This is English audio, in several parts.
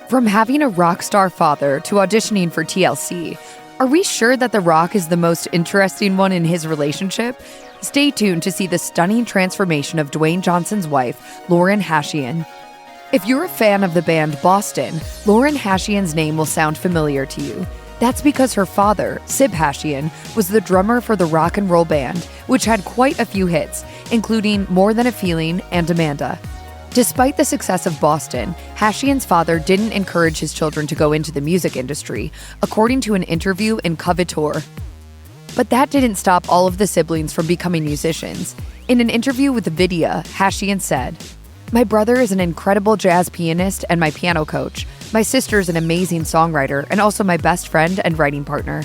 From having a rock star father to auditioning for TLC, are we sure that The Rock is the most interesting one in his relationship? Stay tuned to see the stunning transformation of Dwayne Johnson's wife, Lauren Hashian. If you're a fan of the band Boston, Lauren Hashian's name will sound familiar to you. That's because her father, Sib Hashian, was the drummer for the rock and roll band, which had quite a few hits, including More Than a Feeling and Amanda. Despite the success of Boston, Hashian's father didn't encourage his children to go into the music industry, according to an interview in Coveteur. But that didn't stop all of the siblings from becoming musicians. In an interview with Vidya, Hashian said, "My brother is an incredible jazz pianist and my piano coach. My sister is an amazing songwriter and also my best friend and writing partner."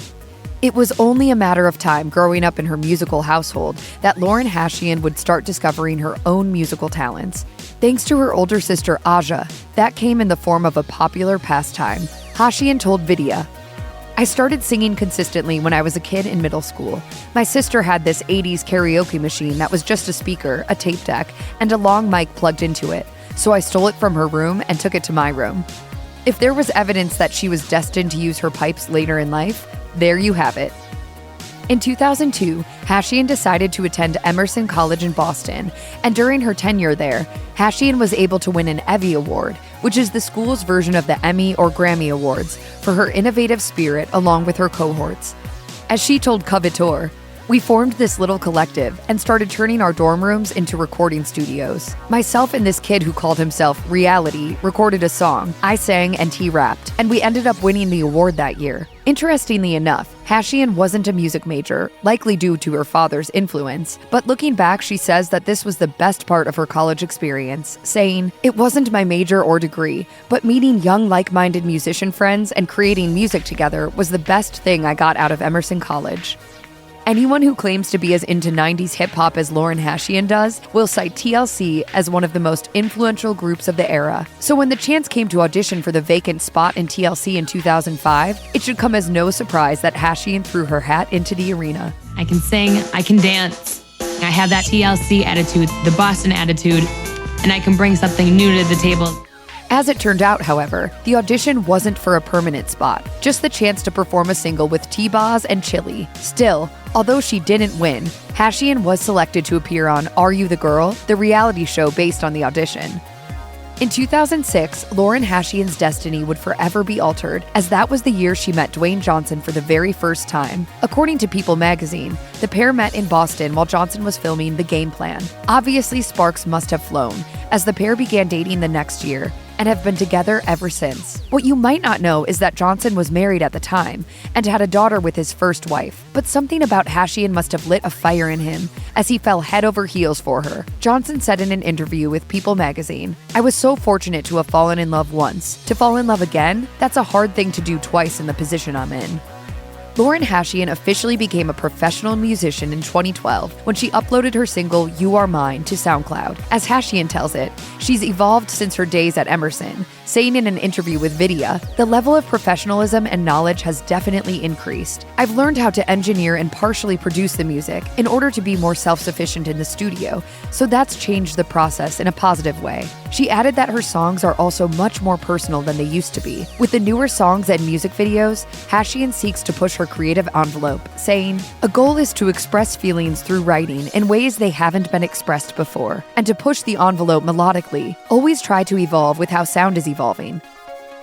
It was only a matter of time growing up in her musical household that Lauren Hashian would start discovering her own musical talents. Thanks to her older sister Aja, that came in the form of a popular pastime. Hashian told Vidya, "I started singing consistently when I was a kid in middle school. My sister had this 80s karaoke machine that was just a speaker, a tape deck, and a long mic plugged into it. So I stole it from her room and took it to my room." If there was evidence that she was destined to use her pipes later in life, there you have it. In 2002, Hashian decided to attend Emerson College in Boston, and during her tenure there, Hashian was able to win an Evie Award, which is the school's version of the Emmy or Grammy Awards, for her innovative spirit along with her cohorts. As she told Coveteur, "We formed this little collective and started turning our dorm rooms into recording studios. Myself and this kid who called himself Reality recorded a song. I sang and he rapped, and we ended up winning the award that year." Interestingly enough, Hashian wasn't a music major, likely due to her father's influence, but looking back, she says that this was the best part of her college experience, saying, "It wasn't my major or degree, but meeting young like-minded musician friends and creating music together was the best thing I got out of Emerson College." Anyone who claims to be as into 90s hip-hop as Lauren Hashian does will cite TLC as one of the most influential groups of the era. So when the chance came to audition for the vacant spot in TLC in 2005, it should come as no surprise that Hashian threw her hat into the arena. I can sing, I can dance, I have that TLC attitude, the Boston attitude, and I can bring something new to the table. As it turned out, however, the audition wasn't for a permanent spot, just the chance to perform a single with T-Boz and Chili. Still, although she didn't win, Hashian was selected to appear on Are You the Girl?, the reality show based on the audition. In 2006, Lauren Hashian's destiny would forever be altered, as that was the year she met Dwayne Johnson for the very first time. According to People magazine, the pair met in Boston while Johnson was filming The Game Plan. Obviously, sparks must have flown, as the pair began dating the next year, and have been together ever since. What you might not know is that Johnson was married at the time and had a daughter with his first wife, but something about Hashian must have lit a fire in him as he fell head over heels for her. Johnson said in an interview with People magazine, "I was so fortunate to have fallen in love once. To fall in love again, that's a hard thing to do twice in the position I'm in." Lauren Hashian officially became a professional musician in 2012 when she uploaded her single You Are Mine to SoundCloud. As Hashian tells it, she's evolved since her days at Emerson, saying in an interview with Vidya, "The level of professionalism and knowledge has definitely increased. I've learned how to engineer and partially produce the music in order to be more self-sufficient in the studio, so that's changed the process in a positive way." She added that her songs are also much more personal than they used to be. With the newer songs and music videos, Hashian seeks to push her creative envelope, saying, "A goal is to express feelings through writing in ways they haven't been expressed before, and to push the envelope melodically. Always try to evolve with how sound is evolving."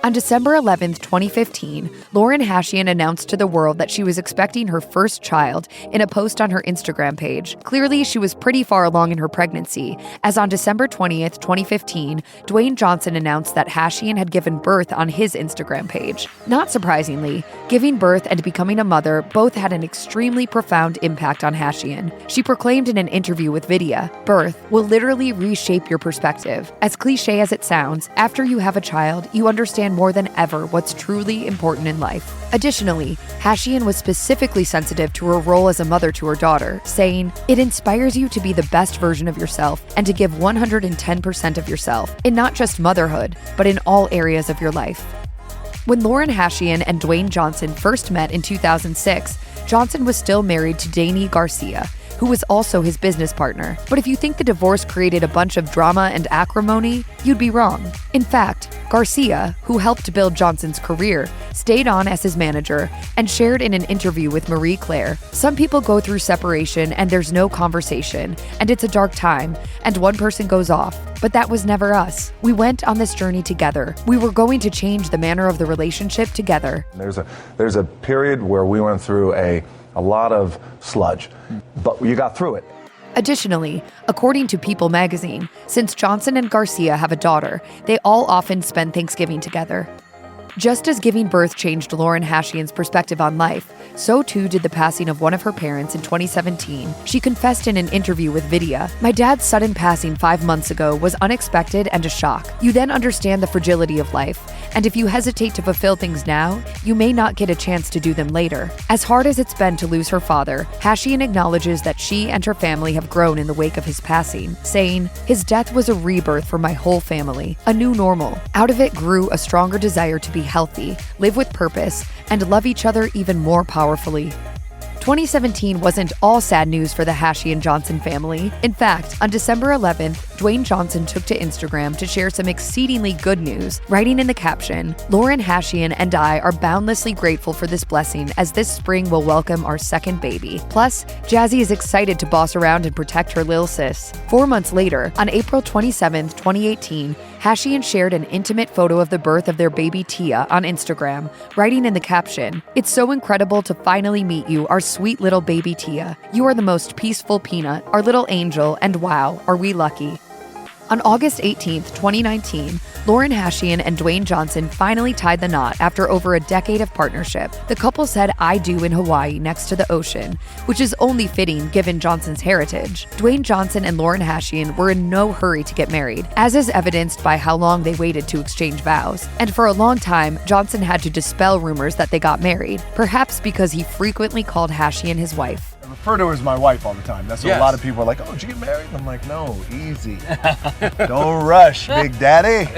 On December 11th, 2015, Lauren Hashian announced to the world that she was expecting her first child in a post on her Instagram page. Clearly, she was pretty far along in her pregnancy, as on December 20th, 2015, Dwayne Johnson announced that Hashian had given birth on his Instagram page. Not surprisingly, giving birth and becoming a mother both had an extremely profound impact on Hashian. She proclaimed in an interview with Vidya, "Birth will literally reshape your perspective. As cliche as it sounds, after you have a child, you understand more than ever what's truly important in life." Additionally, Hashian was specifically sensitive to her role as a mother to her daughter, saying, "It inspires you to be the best version of yourself and to give 110% of yourself, in not just motherhood, but in all areas of your life." When Lauren Hashian and Dwayne Johnson first met in 2006, Johnson was still married to Dani Garcia. who was also his business partner. But if you think the divorce created a bunch of drama and acrimony, you'd be wrong. In fact, Garcia, who helped build Johnson's career, stayed on as his manager and shared in an interview with Marie Claire, "Some people go through separation and there's no conversation, and it's a dark time, and one person goes off. But that was never us. We went on this journey together. We were going to change the manner of the relationship together." There's a period where we went through a lot of sludge, but you got through it. Additionally, according to People magazine, since Johnson and Garcia have a daughter, they all often spend Thanksgiving together. Just as giving birth changed Lauren Hashian's perspective on life, so too did the passing of one of her parents in 2017. She confessed in an interview with Vidya, "My dad's sudden passing 5 months ago was unexpected and a shock. You then understand the fragility of life, and if you hesitate to fulfill things now, you may not get a chance to do them later." As hard as it's been to lose her father, Hashian acknowledges that she and her family have grown in the wake of his passing, saying, "His death was a rebirth for my whole family, a new normal. Out of it grew a stronger desire to be healthy, live with purpose, and love each other even more powerfully." 2017 wasn't all sad news for the Hashian-Johnson family. In fact, on December 11th, Dwayne Johnson took to Instagram to share some exceedingly good news, writing in the caption, "Lauren Hashian and I are boundlessly grateful for this blessing as this spring will welcome our second baby. Plus, Jazzy is excited to boss around and protect her lil sis." 4 months later, on April 27th, 2018, Hashian shared an intimate photo of the birth of their baby Tia on Instagram, writing in the caption, "It's so incredible to finally meet you, our sweet little baby Tia. You are the most peaceful peanut, our little angel, and wow, are we lucky." On August 18th, 2019, Lauren Hashian and Dwayne Johnson finally tied the knot after over a decade of partnership. The couple said "I do" in Hawaii next to the ocean, which is only fitting given Johnson's heritage. Dwayne Johnson and Lauren Hashian were in no hurry to get married, as is evidenced by how long they waited to exchange vows. And for a long time, Johnson had to dispel rumors that they got married, perhaps because he frequently called Hashian his wife. I refer to her as my wife all the time. That's what Yes. a lot of people are like, "Oh, did you get married?" I'm like, "No, easy. Don't rush, Big Daddy."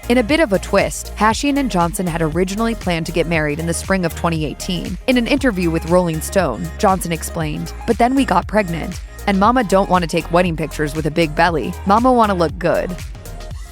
In a bit of a twist, Hashian and Johnson had originally planned to get married in the spring of 2018. In an interview with Rolling Stone, Johnson explained, "But then we got pregnant, and Mama don't want to take wedding pictures with a big belly. Mama want to look good."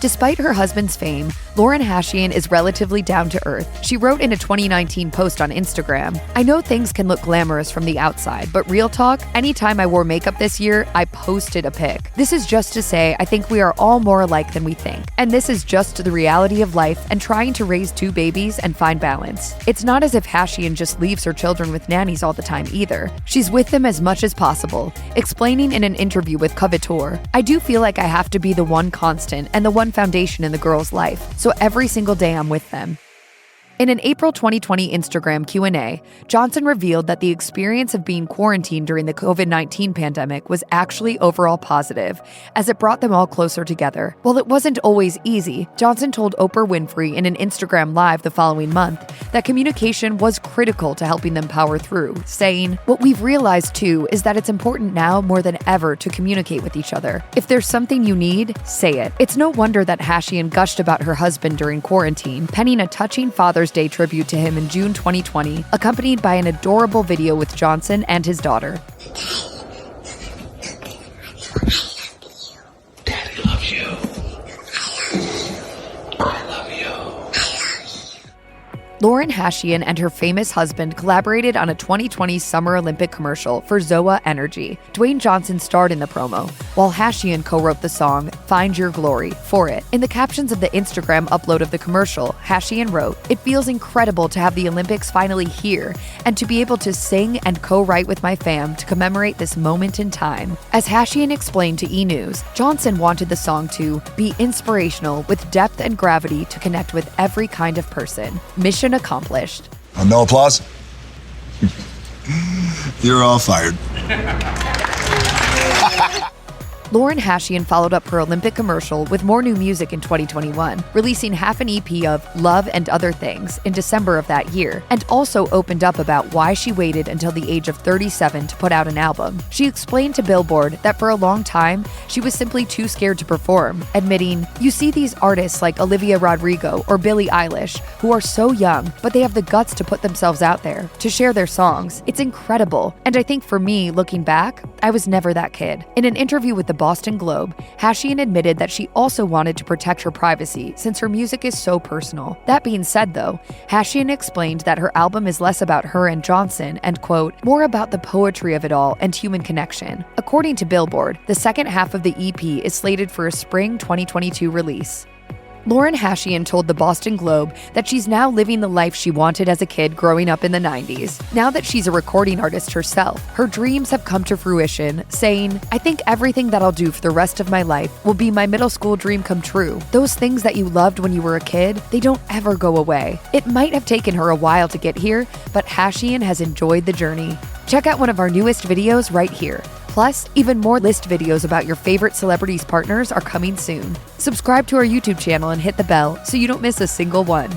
Despite her husband's fame, Lauren Hashian is relatively down to earth. She wrote in a 2019 post on Instagram, "I know things can look glamorous from the outside, but real talk, anytime I wore makeup this year, I posted a pic. This is just to say I think we are all more alike than we think. And this is just the reality of life and trying to raise 2 babies and find balance. It's not as if Hashian just leaves her children with nannies all the time either. She's with them as much as possible," explaining in an interview with Coveteur, "I do feel like I have to be the one constant and the one foundation in the girl's life. So every single day I'm with them." In an April 2020 Instagram Q&A, Johnson revealed that the experience of being quarantined during the COVID-19 pandemic was actually overall positive, as it brought them all closer together. While it wasn't always easy, Johnson told Oprah Winfrey in an Instagram Live the following month that communication was critical to helping them power through, saying, "What we've realized too is that it's important now more than ever to communicate with each other. If there's something you need, say it." It's no wonder that Hashian gushed about her husband during quarantine, penning a touching Father's Day tribute to him in June 2020, accompanied by an adorable video with Johnson and his daughter. Daddy loves you. I love you. Lauren Hashian and her famous husband collaborated on a 2020 Summer Olympic commercial for Zoa Energy. Dwayne Johnson starred in the promo, while Hashian co-wrote the song "Find Your Glory" for it. In the captions of the Instagram upload of the commercial, Hashian wrote, "It feels incredible to have the Olympics finally here and to be able to sing and co-write with my fam to commemorate this moment in time." As Hashian explained to E! News, Johnson wanted the song to be inspirational with depth and gravity to connect with every kind of person. Mission accomplished. No applause? You're all fired. Lauren Hashian followed up her Olympic commercial with more new music in 2021, releasing half an EP of Love and Other Things in December of that year, and also opened up about why she waited until the age of 37 to put out an album. She explained to Billboard that for a long time, she was simply too scared to perform, admitting, "You see these artists like Olivia Rodrigo or Billie Eilish, who are so young, but they have the guts to put themselves out there, to share their songs. It's incredible. And I think for me, looking back, I was never that kid." In an interview with the Boston Globe, Hashian admitted that she also wanted to protect her privacy since her music is so personal. That being said, though, Hashian explained that her album is less about her and Johnson and, quote, more about the poetry of it all and human connection. According to Billboard, the second half of the EP is slated for a spring 2022 release. Lauren Hashian told the Boston Globe that she's now living the life she wanted as a kid growing up in the 90s. Now that she's a recording artist herself, her dreams have come to fruition, saying, "I think everything that I'll do for the rest of my life will be my middle school dream come true. Those things that you loved when you were a kid, they don't ever go away." It might have taken her a while to get here, but Hashian has enjoyed the journey. Check out one of our newest videos right here. Plus, even more list videos about your favorite celebrities' partners are coming soon. Subscribe to our YouTube channel and hit the bell so you don't miss a single one.